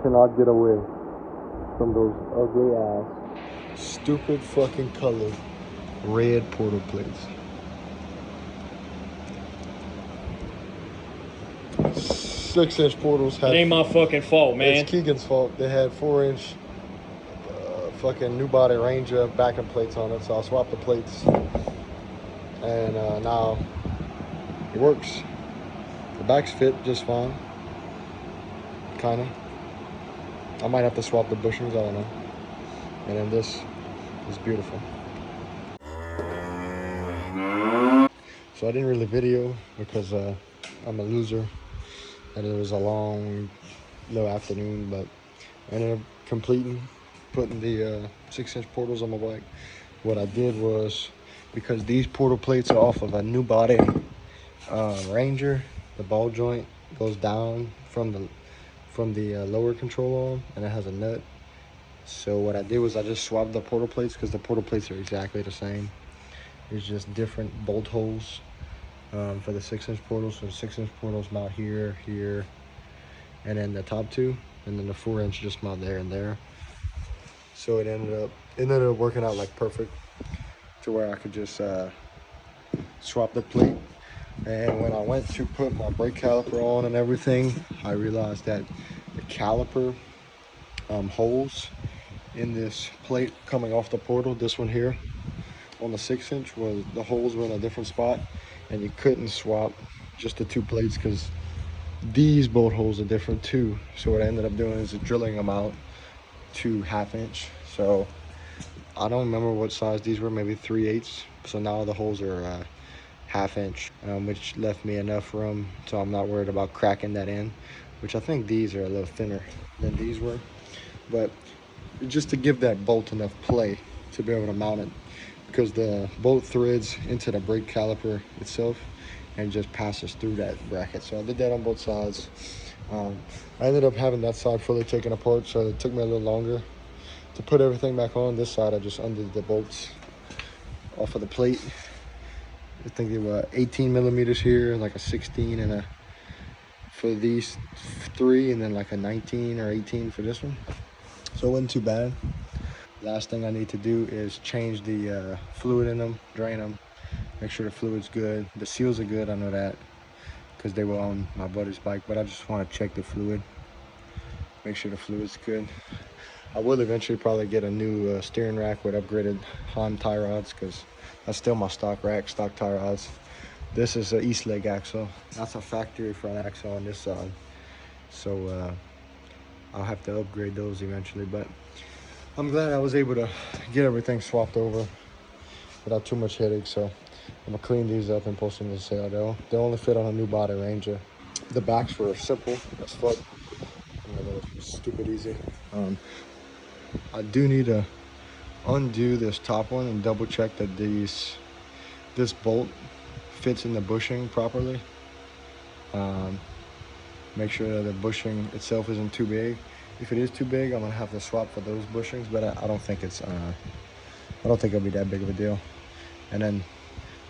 cannot get away from those ugly ass, stupid fucking colored red portal plates. 6-inch portals had. It ain't my fucking fault, man. It's Keegan's fault. They had 4-inch fucking new body Ranger backing plates on it, so I swapped the plates, and now it works. The backs fit just fine, kinda. I might have to swap the bushings, I don't know. And then this is beautiful. So I didn't really video because I'm a loser, and it was a long little afternoon, but I ended up putting the 6-inch portals on my bike. What I did was, because these portal plates are off of a new body Ranger, the ball joint goes down from the lower control arm, and it has a nut. So what I did was I just swapped the portal plates, because the portal plates are exactly the same. It's just different bolt holes for the 6-inch portals. So the 6-inch portals mount here, here, and then the top two, and then the 4-inch just mount there and there. So it ended up working out like perfect, to where I could just swap the plate. And when I went to put my brake caliper on and everything, I realized that the caliper holes in this plate coming off the portal, this one here on the 6-inch, was the holes were in a different spot, and you couldn't swap just the two plates because these bolt holes are different too. So what I ended up doing is drilling them out to 1/2 inch. So I don't remember what size these were, maybe 3/8. So now the holes are 1/2 inch, which left me enough room so I'm not worried about cracking that in, which I think these are a little thinner than these were. But just to give that bolt enough play to be able to mount it, because the bolt threads into the brake caliper itself and just passes through that bracket. So I did that on both sides. I ended up having that side fully taken apart, so it took me a little longer to put everything back on. This side I just undid the bolts off of the plate. I think they were 18 millimeters here, like a 16 and for these three, and then like a 19 or 18 for this one. So it wasn't too bad. Last thing I need to do is change the fluid in them, drain them, make sure the fluid's good. The seals are good, I know that, because they were on my buddy's bike, but I just want to check the fluid, make sure the fluid's good. I will eventually probably get a new steering rack with upgraded Hahn tie rods, because that's still my stock rack, stock tie rods. This is an East Leg axle. That's a factory front axle on this side. So I'll have to upgrade those eventually, but I'm glad I was able to get everything swapped over without too much headache. So I'm gonna clean these up and post them to sale. They only fit on a new body Ranger. The backs were simple as fuck. Stupid easy. I do need to undo this top one and double check that this bolt fits in the bushing properly. Make sure that the bushing itself isn't too big. If it is too big, I'm gonna have to swap for those bushings, but I don't think it's I don't think it'll be that big of a deal. And then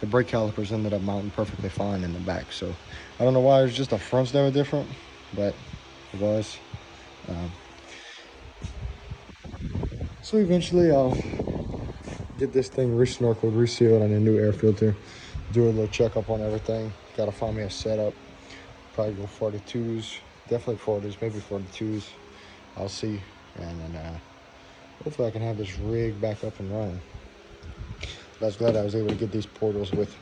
the brake calipers ended up mounting perfectly fine in the back. So I don't know why, it's just the fronts that were different, but it was. So eventually I'll get this thing re-snorkeled, resealed, and a new air filter. Do a little checkup on everything. Gotta find me a setup. Probably go 42s, definitely 40s, maybe 42s. I'll see, and then hopefully I can have this rig back up and running. But I was glad I was able to get these portals with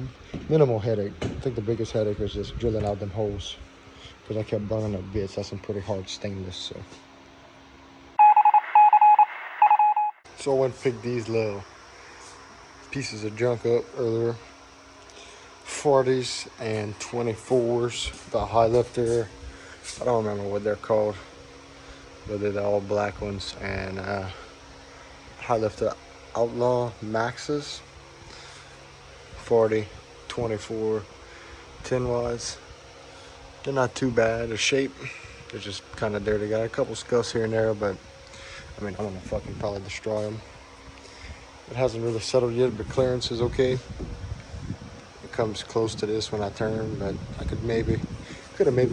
minimal headache. I think the biggest headache was just drilling out them holes, because I kept burning up bits. That's some pretty hard stainless. So I went and picked these little pieces of junk up earlier. 40s and 24s, the high lifter. I don't remember what they're called, but they're the all black ones. And high lifter Outlaw Maxes, 40, 24, 10 wides. They're not too bad. The shape, they're just kind of dirty. Got a couple scuffs here and there, but I mean, I'm gonna fucking probably destroy them. It hasn't really settled yet, but clearance is okay. It comes close to this when I turn, but I could have maybe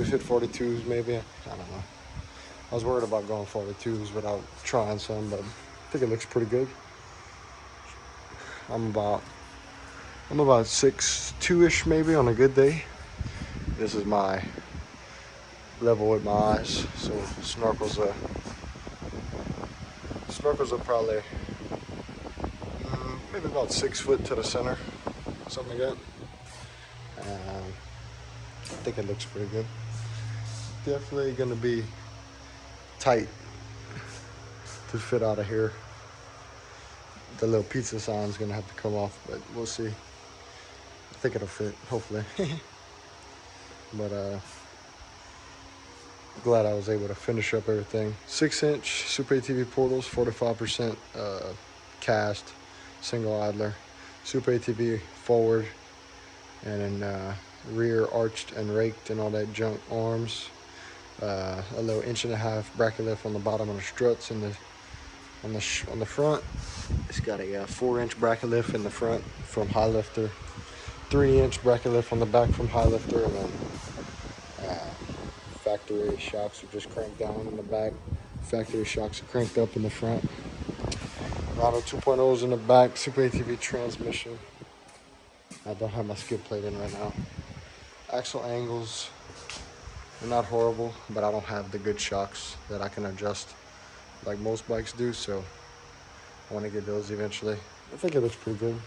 fit 42s, maybe. I don't know. I was worried about going 42s without trying some, but I think it looks pretty good. I'm about 6'2" maybe on a good day. This is my level with my eyes, so snorkels are probably maybe about 6 foot to the center, something like that. I think it looks pretty good. Definitely gonna be tight to fit out of here. The little pizza sign's gonna have to come off, but we'll see. I think it'll fit, hopefully. But glad I was able to finish up everything. 6-inch Super ATV portals, 45% cast, single idler. Super ATV forward, and then rear arched and raked and all that junk arms. A little 1.5-inch bracket lift on the bottom of the struts and on the front. It's got a 4-inch bracket lift in the front from High Lifter, 3-inch bracket lift on the back from High Lifter, and then factory shocks are just cranked down in the back. Factory shocks are cranked up in the front. Rado 2.0s in the back. Super ATV transmission. I don't have my skid plate in right now. Axle angles are not horrible, but I don't have the good shocks that I can adjust like most bikes do, so I want to get those eventually. I think it looks pretty good.